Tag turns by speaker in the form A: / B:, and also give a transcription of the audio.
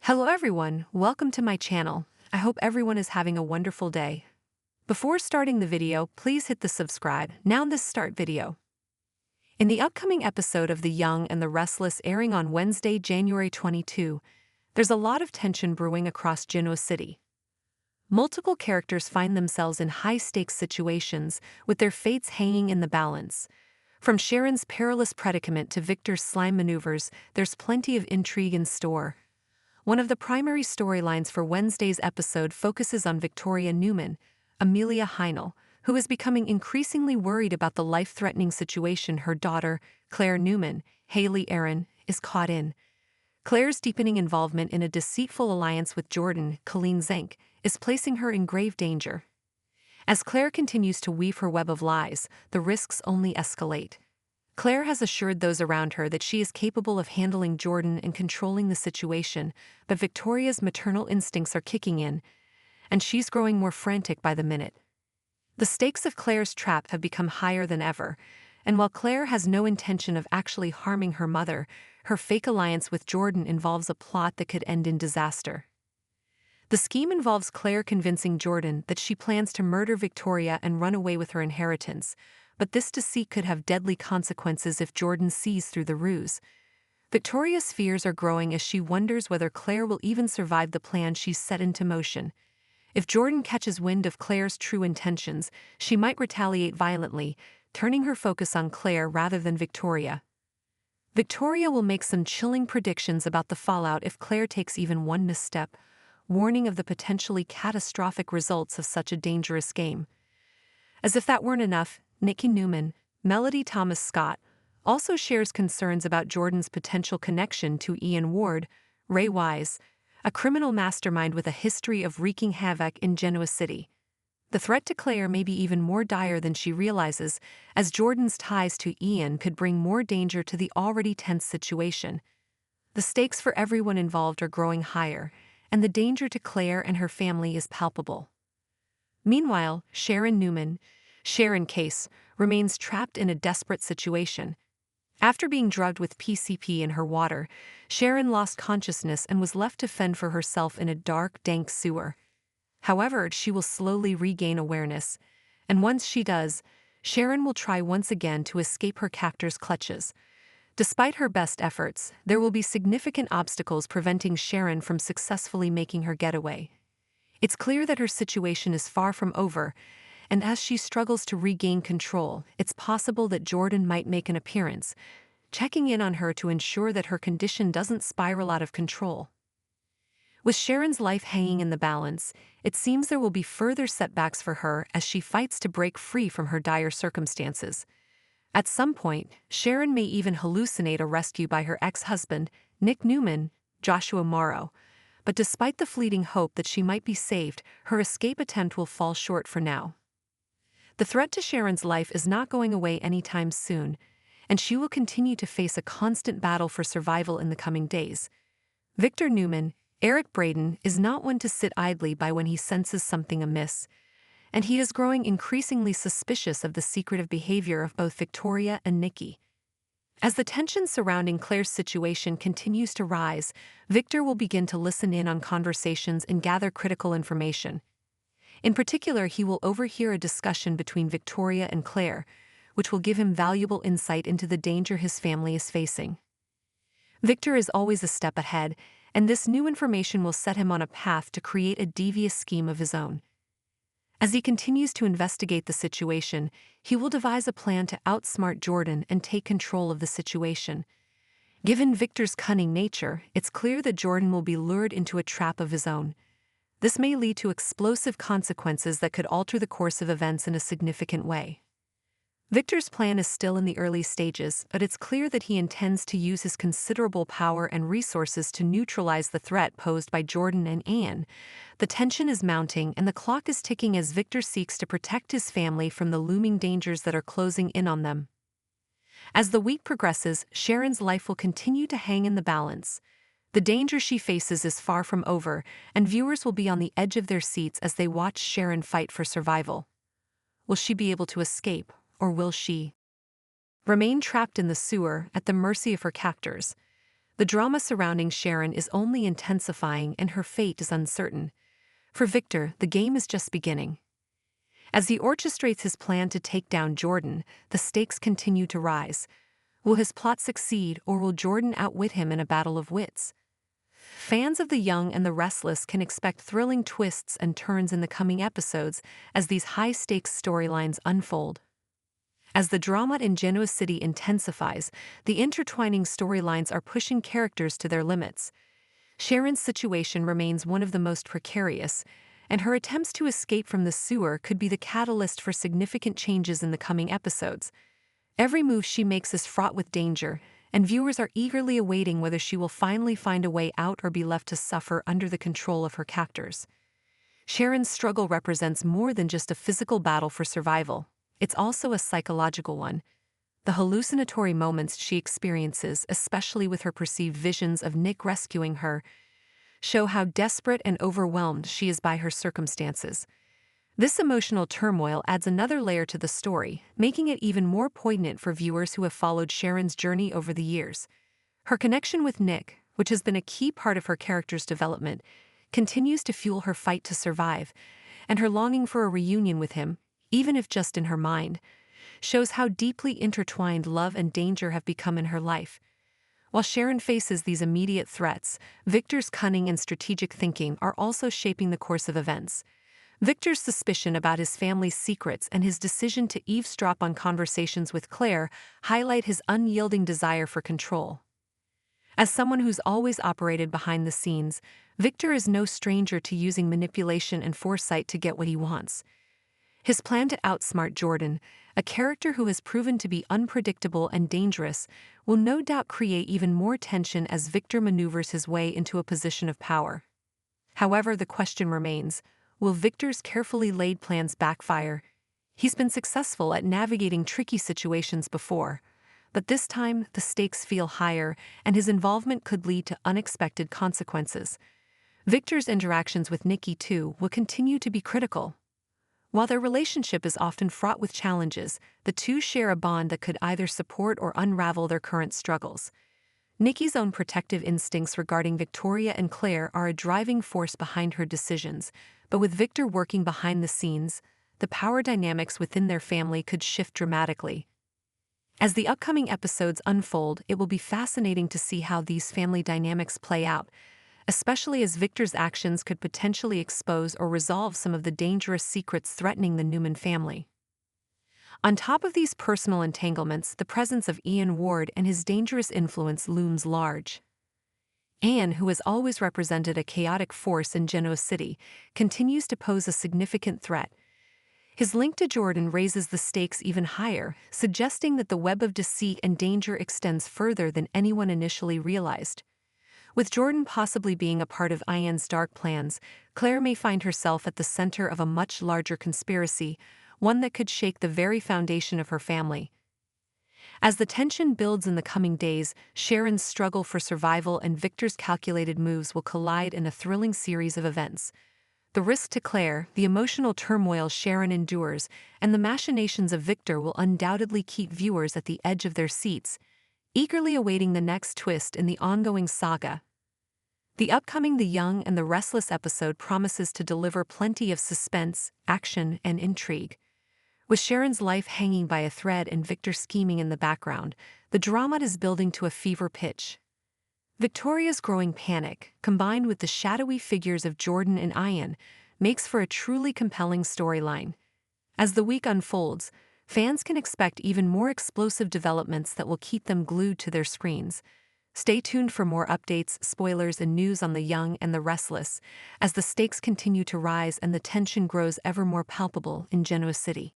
A: Hello everyone, welcome to my channel. I hope everyone is having a wonderful day. Before starting the video, please hit the subscribe. Now this start video. In the upcoming episode of The Young and the Restless airing on Wednesday, January 22, there's a lot of tension brewing across Genoa City. Multiple characters find themselves in high-stakes situations with their fates hanging in the balance. From Sharon's perilous predicament to Victor's slime maneuvers, there's plenty of intrigue in store. One of the primary storylines for Wednesday's episode focuses on Victoria Newman, Amelia Heinel, who is becoming increasingly worried about the life-threatening situation her daughter, Claire Newman, Haley Aaron, is caught in. Claire's deepening involvement in a deceitful alliance with Jordan, Colleen Zenk, is placing her in grave danger. As Claire continues to weave her web of lies, the risks only escalate. Claire has assured those around her that she is capable of handling Jordan and controlling the situation, but Victoria's maternal instincts are kicking in, and she's growing more frantic by the minute. The stakes of Claire's trap have become higher than ever, and while Claire has no intention of actually harming her mother, her fake alliance with Jordan involves a plot that could end in disaster. The scheme involves Claire convincing Jordan that she plans to murder Victoria and run away with her inheritance, but this deceit could have deadly consequences if Jordan sees through the ruse. Victoria's fears are growing as she wonders whether Claire will even survive the plan she's set into motion. If Jordan catches wind of Claire's true intentions, she might retaliate violently, turning her focus on Claire rather than Victoria. Victoria will make some chilling predictions about the fallout if Claire takes even one misstep, warning of the potentially catastrophic results of such a dangerous game. As if that weren't enough, Nikki Newman, Melody Thomas Scott, also shares concerns about Jordan's potential connection to Ian Ward, Ray Wise, a criminal mastermind with a history of wreaking havoc in Genoa City. The threat to Claire may be even more dire than she realizes, as Jordan's ties to Ian could bring more danger to the already tense situation. The stakes for everyone involved are growing higher, and the danger to Claire and her family is palpable. Meanwhile, Sharon Case, remains trapped in a desperate situation. After being drugged with PCP in her water, Sharon lost consciousness and was left to fend for herself in a dark, dank sewer. However, she will slowly regain awareness, and once she does, Sharon will try once again to escape her captor's clutches. Despite her best efforts, there will be significant obstacles preventing Sharon from successfully making her getaway. It's clear that her situation is far from over, and as she struggles to regain control, it's possible that Jordan might make an appearance, checking in on her to ensure that her condition doesn't spiral out of control. With Sharon's life hanging in the balance, it seems there will be further setbacks for her as she fights to break free from her dire circumstances. At some point, Sharon may even hallucinate a rescue by her ex-husband, Nick Newman, Joshua Morrow. But despite the fleeting hope that she might be saved, her escape attempt will fall short for now. The threat to Sharon's life is not going away anytime soon, and she will continue to face a constant battle for survival in the coming days. Victor Newman, Eric Braden, is not one to sit idly by when he senses something amiss, and he is growing increasingly suspicious of the secretive behavior of both Victoria and Nikki. As the tension surrounding Claire's situation continues to rise, Victor will begin to listen in on conversations and gather critical information. In particular, he will overhear a discussion between Victoria and Claire, which will give him valuable insight into the danger his family is facing. Victor is always a step ahead, and this new information will set him on a path to create a devious scheme of his own. As he continues to investigate the situation, he will devise a plan to outsmart Jordan and take control of the situation. Given Victor's cunning nature, it's clear that Jordan will be lured into a trap of his own. This may lead to explosive consequences that could alter the course of events in a significant way. Victor's plan is still in the early stages, but it's clear that he intends to use his considerable power and resources to neutralize the threat posed by Jordan and Anne. The tension is mounting and the clock is ticking as Victor seeks to protect his family from the looming dangers that are closing in on them. As the week progresses, Sharon's life will continue to hang in the balance. The danger she faces is far from over, and viewers will be on the edge of their seats as they watch Sharon fight for survival. Will she be able to escape, or will she remain trapped in the sewer at the mercy of her captors? The drama surrounding Sharon is only intensifying and her fate is uncertain. For Victor, the game is just beginning. As he orchestrates his plan to take down Jordan, the stakes continue to rise. Will his plot succeed, or will Jordan outwit him in a battle of wits? Fans of The Young and the Restless can expect thrilling twists and turns in the coming episodes as these high-stakes storylines unfold. As the drama in Genoa City intensifies, the intertwining storylines are pushing characters to their limits. Sharon's situation remains one of the most precarious, and her attempts to escape from the sewer could be the catalyst for significant changes in the coming episodes. Every move she makes is fraught with danger, and viewers are eagerly awaiting whether she will finally find a way out or be left to suffer under the control of her captors. Sharon's struggle represents more than just a physical battle for survival. It's also a psychological one. The hallucinatory moments she experiences, especially with her perceived visions of Nick rescuing her, show how desperate and overwhelmed she is by her circumstances. This emotional turmoil adds another layer to the story, making it even more poignant for viewers who have followed Sharon's journey over the years. Her connection with Nick, which has been a key part of her character's development, continues to fuel her fight to survive, and her longing for a reunion with him, even if just in her mind, shows how deeply intertwined love and danger have become in her life. While Sharon faces these immediate threats, Victor's cunning and strategic thinking are also shaping the course of events. Victor's suspicion about his family's secrets and his decision to eavesdrop on conversations with Claire highlight his unyielding desire for control. As someone who's always operated behind the scenes, Victor is no stranger to using manipulation and foresight to get what he wants. His plan to outsmart Jordan, a character who has proven to be unpredictable and dangerous, will no doubt create even more tension as Victor maneuvers his way into a position of power. However, the question remains, will Victor's carefully laid plans backfire? He's been successful at navigating tricky situations before, but this time the stakes feel higher and his involvement could lead to unexpected consequences. Victor's interactions with Nikki, too, will continue to be critical. While their relationship is often fraught with challenges, the two share a bond that could either support or unravel their current struggles. Nikki's own protective instincts regarding Victoria and Claire are a driving force behind her decisions, but with Victor working behind the scenes, the power dynamics within their family could shift dramatically. As the upcoming episodes unfold, it will be fascinating to see how these family dynamics play out, especially as Victor's actions could potentially expose or resolve some of the dangerous secrets threatening the Newman family. On top of these personal entanglements, the presence of Ian Ward and his dangerous influence looms large. Ian, who has always represented a chaotic force in Genoa City, continues to pose a significant threat. His link to Jordan raises the stakes even higher, suggesting that the web of deceit and danger extends further than anyone initially realized. With Jordan possibly being a part of Ian's dark plans, Claire may find herself at the center of a much larger conspiracy, one that could shake the very foundation of her family. As the tension builds in the coming days, Sharon's struggle for survival and Victor's calculated moves will collide in a thrilling series of events. The risk to Claire, the emotional turmoil Sharon endures, and the machinations of Victor will undoubtedly keep viewers at the edge of their seats, eagerly awaiting the next twist in the ongoing saga. The upcoming The Young and the Restless episode promises to deliver plenty of suspense, action, and intrigue. With Sharon's life hanging by a thread and Victor scheming in the background, the drama is building to a fever pitch. Victoria's growing panic, combined with the shadowy figures of Jordan and Ian, makes for a truly compelling storyline. As the week unfolds, fans can expect even more explosive developments that will keep them glued to their screens. Stay tuned for more updates, spoilers, and news on The Young and the Restless, as the stakes continue to rise and the tension grows ever more palpable in Genoa City.